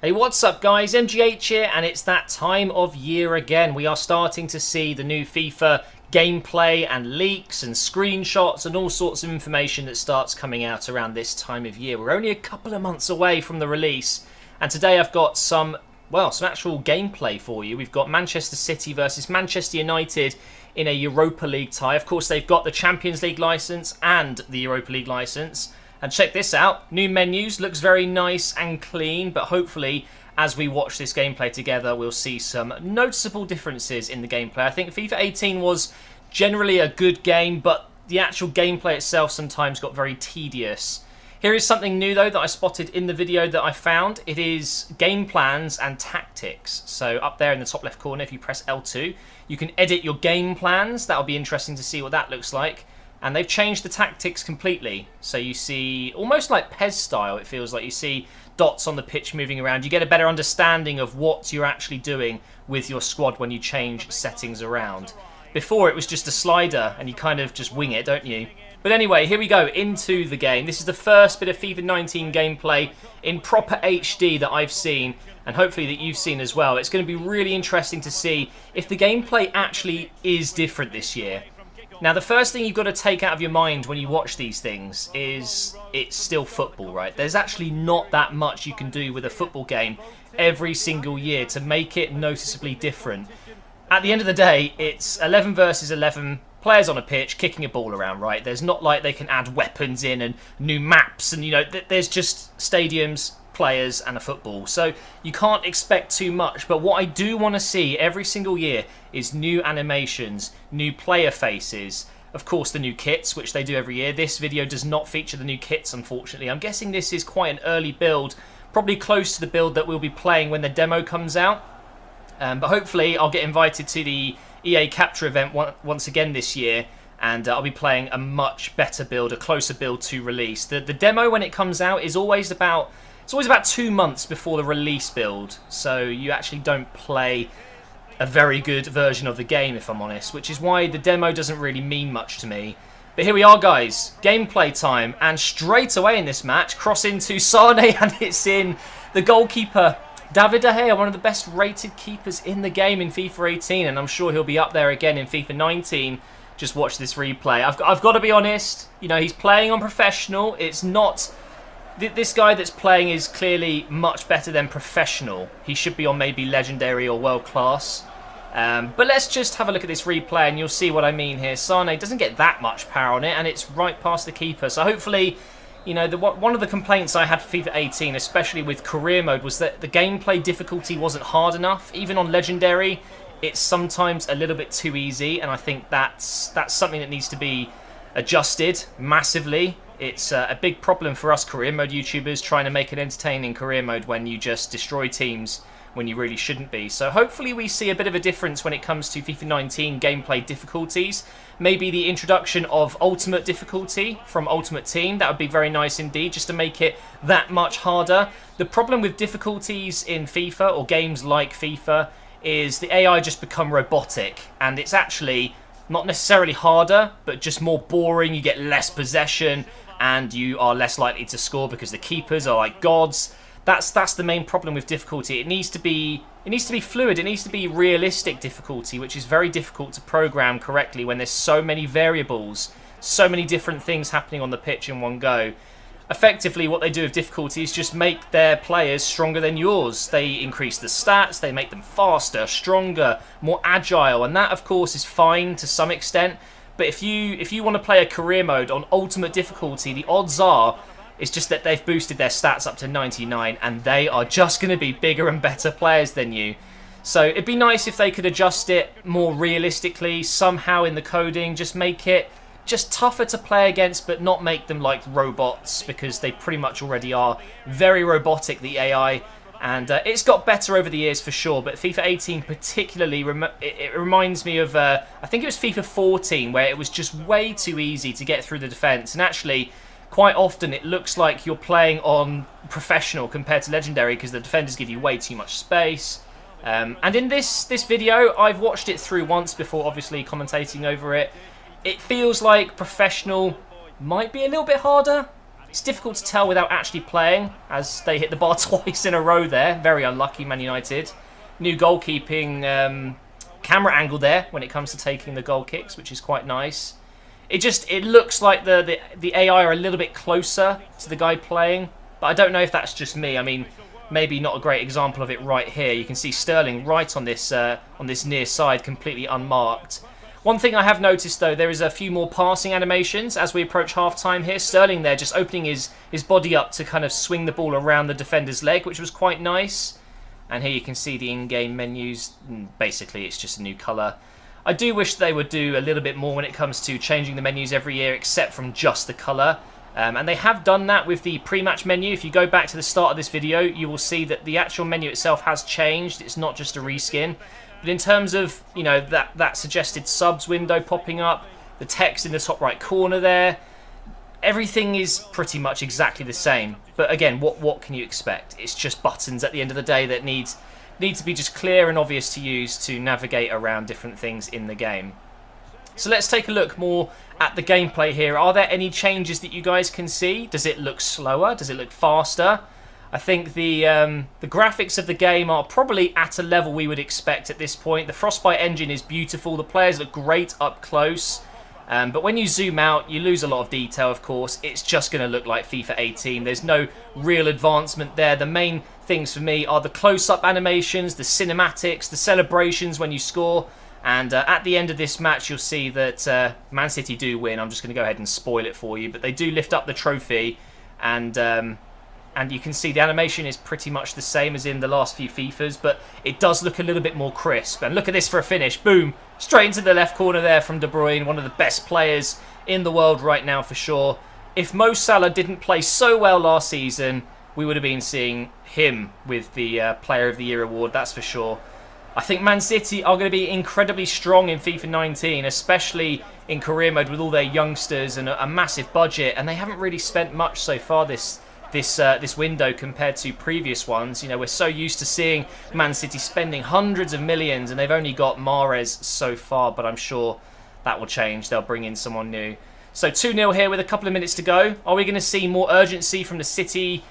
Hey, what's up guys, MGH here, and it's that time of year again. We are starting to see the new FIFA gameplay and leaks and screenshots and all sorts of information that starts coming out around this time of year. We're only a couple of months away from the release, and today I've got some actual gameplay for you. We've got Manchester City versus Manchester United in a Europa League tie. Of course, they've got the Champions League license and the Europa League license. And check this out, new menus, looks very nice and clean, but hopefully as we watch this gameplay together we'll see some noticeable differences in the gameplay. I think FIFA 18 was generally a good game, but the actual gameplay itself sometimes got very tedious. Here is something new though that I spotted in the video that I found. It is game plans and tactics. So up there in the top left corner, if you press L2, you can edit your game plans. That'll be interesting to see what that looks like. And they've changed the tactics completely. So you see, almost like PES style, it feels like you see dots on the pitch moving around. You get a better understanding of what you're actually doing with your squad when you change settings around. Before it was just a slider and you kind of just wing it, don't you? But anyway, here we go into the game. This is the first bit of FIFA 19 gameplay in proper HD that I've seen, and hopefully that you've seen as well. It's going to be really interesting to see if the gameplay actually is different this year. Now, the first thing you've got to take out of your mind when you watch these things is it's still football, right? There's actually not that much you can do with a football game every single year to make it noticeably different. At the end of the day, it's 11 versus 11 players on a pitch kicking a ball around, right? There's not like they can add weapons in and new maps and, you know, there's just stadiums, players and a football. So you can't expect too much, but what I do want to see every single year is new animations, new player faces, of course the new kits, which they do every year. This video does not feature the new kits, unfortunately. I'm guessing this is quite an early build, probably close to the build that we'll be playing when the demo comes out. But hopefully I'll get invited to the EA Capture event once again this year, and I'll be playing a much better build, a closer build to release. The demo, when it comes out, is always about 2 months before the release build, so you actually don't play a very good version of the game, if I'm honest, which is why the demo doesn't really mean much to me. But here we are, guys, gameplay time, and straight away in this match, cross into Sane, and it's in. The goalkeeper, David De Gea, one of the best rated keepers in the game in FIFA 18, and I'm sure he'll be up there again in FIFA 19. Just watch this replay. I've got to be honest, you know, he's playing on professional. It's not... This guy that's playing is clearly much better than professional. He should be on maybe legendary or world class. But let's just have a look at this replay and you'll see what I mean here. Sane doesn't get that much power on it and it's right past the keeper. So hopefully, you know, one of the complaints I had for FIFA 18, especially with career mode, was that the gameplay difficulty wasn't hard enough. Even on legendary, it's sometimes a little bit too easy, and I think that's something that needs to be adjusted massively. It's a big problem for us career mode YouTubers trying to make it entertaining career mode when you just destroy teams when you really shouldn't be. So hopefully we see a bit of a difference when it comes to FIFA 19 gameplay difficulties. Maybe the introduction of ultimate difficulty from Ultimate Team. That would be very nice indeed, just to make it that much harder. The problem with difficulties in FIFA or games like FIFA is the AI just become robotic, and it's actually not necessarily harder, but just more boring. You get less possession and you are less likely to score because the keepers are like gods. That's the main problem with difficulty. It needs to be fluid. It needs to be realistic difficulty, which is very difficult to program correctly when there's so many variables, so many different things happening on the pitch in one go. Effectively, what they do with difficulty is just make their players stronger than yours. They increase the stats, they make them faster, stronger, more agile, and that, of course, is fine to some extent. But if you want to play a career mode on ultimate difficulty, the odds are it's just that they've boosted their stats up to 99, and they are just going to be bigger and better players than you. So it'd be nice if they could adjust it more realistically somehow in the coding, just make it just tougher to play against, but not make them like robots, because they pretty much already are very robotic, the AI, and it's got better over the years for sure, but FIFA 18 particularly, it reminds me of, I think it was FIFA 14, where it was just way too easy to get through the defence, and actually quite often it looks like you're playing on professional compared to legendary because the defenders give you way too much space. And in this video, I've watched it through once before, obviously commentating over it. It feels like professional might be a little bit harder. It's difficult to tell without actually playing, as they hit the bar twice in a row there. Very unlucky, Man United. New goalkeeping camera angle there when it comes to taking the goal kicks, which is quite nice. It looks like the AI are a little bit closer to the guy playing, but I don't know if that's just me. I mean, maybe not a great example of it right here. You can see Sterling right on this near side, completely unmarked. One thing I have noticed though, there is a few more passing animations as we approach half-time here. Sterling there just opening his body up to kind of swing the ball around the defender's leg, which was quite nice. And here you can see the in-game menus. Basically, it's just a new colour. I do wish they would do a little bit more when it comes to changing the menus every year, except from just the colour. And they have done that with the pre-match menu. If you go back to the start of this video, you will see that the actual menu itself has changed. It's not just a reskin. But in terms of, you know, that suggested subs window popping up, the text in the top right corner there, everything is pretty much exactly the same. But again, what can you expect? It's just buttons at the end of the day that need to be just clear and obvious to use to navigate around different things in the game. So let's take a look more at the gameplay here. Are there any changes that you guys can see? Does it look slower? Does it look faster? I think the graphics of the game are probably at a level we would expect at this point. The Frostbite engine is beautiful. The players look great up close. But when you zoom out, you lose a lot of detail, of course. It's just going to look like FIFA 18. There's no real advancement there. The main things for me are the close-up animations, the cinematics, the celebrations when you score. And at the end of this match, you'll see that Man City do win. I'm just going to go ahead and spoil it for you. But they do lift up the trophy. And you can see the animation is pretty much the same as in the last few FIFAs, but it does look a little bit more crisp. And look at this for a finish. Boom. Straight into the left corner there from De Bruyne, one of the best players in the world right now for sure. If Mo Salah didn't play so well last season, we would have been seeing him with the Player of the Year award, that's for sure. I think Man City are going to be incredibly strong in FIFA 19, especially in career mode with all their youngsters and a massive budget, and they haven't really spent much so far this window compared to previous ones. You know, we're so used to seeing Man City spending hundreds of millions, and they've only got Mahrez so far, but I'm sure that will change. They'll bring in someone new. So 2-0 here with a couple of minutes to go. Are we going to see more urgency from the City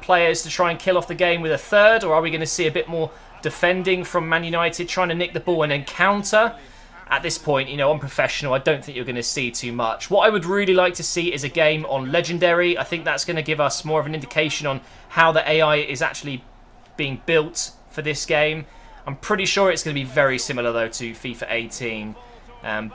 players to try and kill off the game with a third, or are we going to see a bit more defending from Man United, trying to nick the ball and then counter? At this point, you know, on professional, I don't think you're going to see too much. What I would really like to see is a game on Legendary. I think that's going to give us more of an indication on how the AI is actually being built for this game. I'm pretty sure it's going to be very similar, though, to FIFA 18.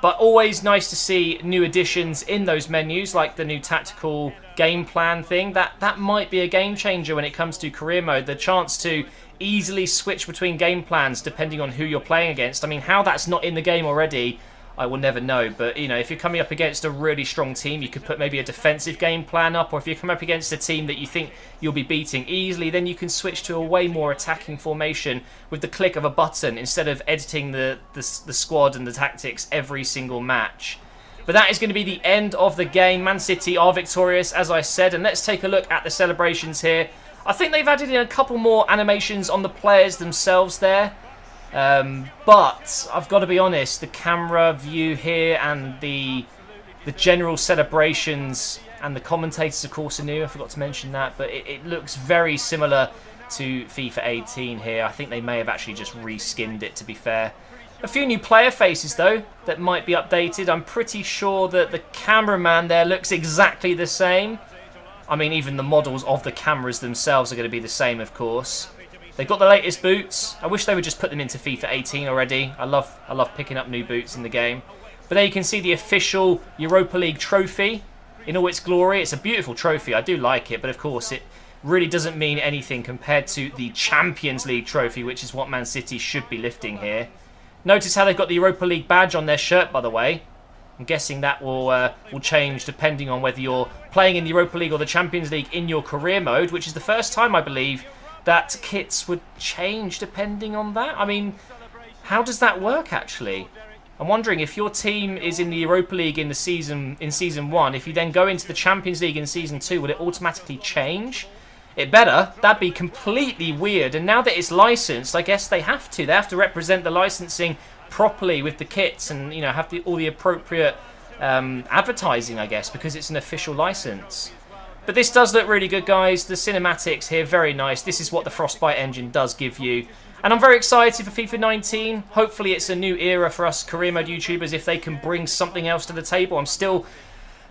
But always nice to see new additions in those menus, like the new tactical game plan thing. That might be a game changer when it comes to career mode. The chance to easily switch between game plans depending on who you're playing against. I mean, how that's not in the game already, I will never know. But, you know, if you're coming up against a really strong team, you could put maybe a defensive game plan up. Or if you come up against a team that you think you'll be beating easily, then you can switch to a way more attacking formation with the click of a button instead of editing the squad and the tactics every single match. But that is going to be the end of the game. Man City are victorious, as I said. And let's take a look at the celebrations here. I think they've added in a couple more animations on the players themselves there. But I've got to be honest, the camera view here and the general celebrations and the commentators, of course, are new. I forgot to mention that. But it looks very similar to FIFA 18 here. I think they may have actually just reskinned it, to be fair. A few new player faces, though, that might be updated. I'm pretty sure that the cameraman there looks exactly the same. I mean, even the models of the cameras themselves are going to be the same, of course. They've got the latest boots. I wish they would just put them into FIFA 18 already. I love picking up new boots in the game. But there you can see the official Europa League trophy in all its glory. It's a beautiful trophy. I do like it, but of course it really doesn't mean anything compared to the Champions League trophy, which is what Man City should be lifting here. Notice how they've got the Europa League badge on their shirt, by the way. I'm guessing that will change depending on whether you're playing in the Europa League or the Champions League in your career mode, which is the first time, I believe, that kits would change depending on that. I mean, how does that work, actually? I'm wondering if your team is in the Europa League in season 1, if you then go into the Champions League in Season 2, will it automatically change? It better. That'd be completely weird. And now that it's licensed, I guess they have to. They have to represent the licensing properly with the kits and, you know, have all the appropriate advertising, I guess, because it's an official license. But this does look really good, guys. The cinematics here, very nice. This is what the Frostbite engine does give you. And I'm very excited for FIFA 19. Hopefully it's a new era for us career mode YouTubers if they can bring something else to the table. I'm still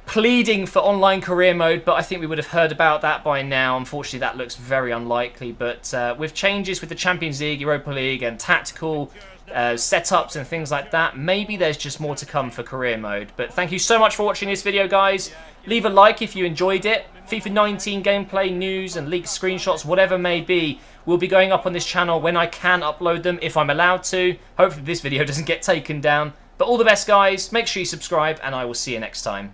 pleading for online career mode, but I think we would have heard about that by now. Unfortunately, that looks very unlikely. But with changes with the Champions League, Europa League, and tactical setups and things like that, maybe there's just more to come for career mode. But thank you so much for watching this video, guys. Leave a like if you enjoyed it. FIFA 19 gameplay news and leaked screenshots, whatever may be, will be going up on this channel when I can upload them, if I'm allowed to. Hopefully this video doesn't get taken down. But all the best, guys. Make sure you subscribe, and I will see you next time.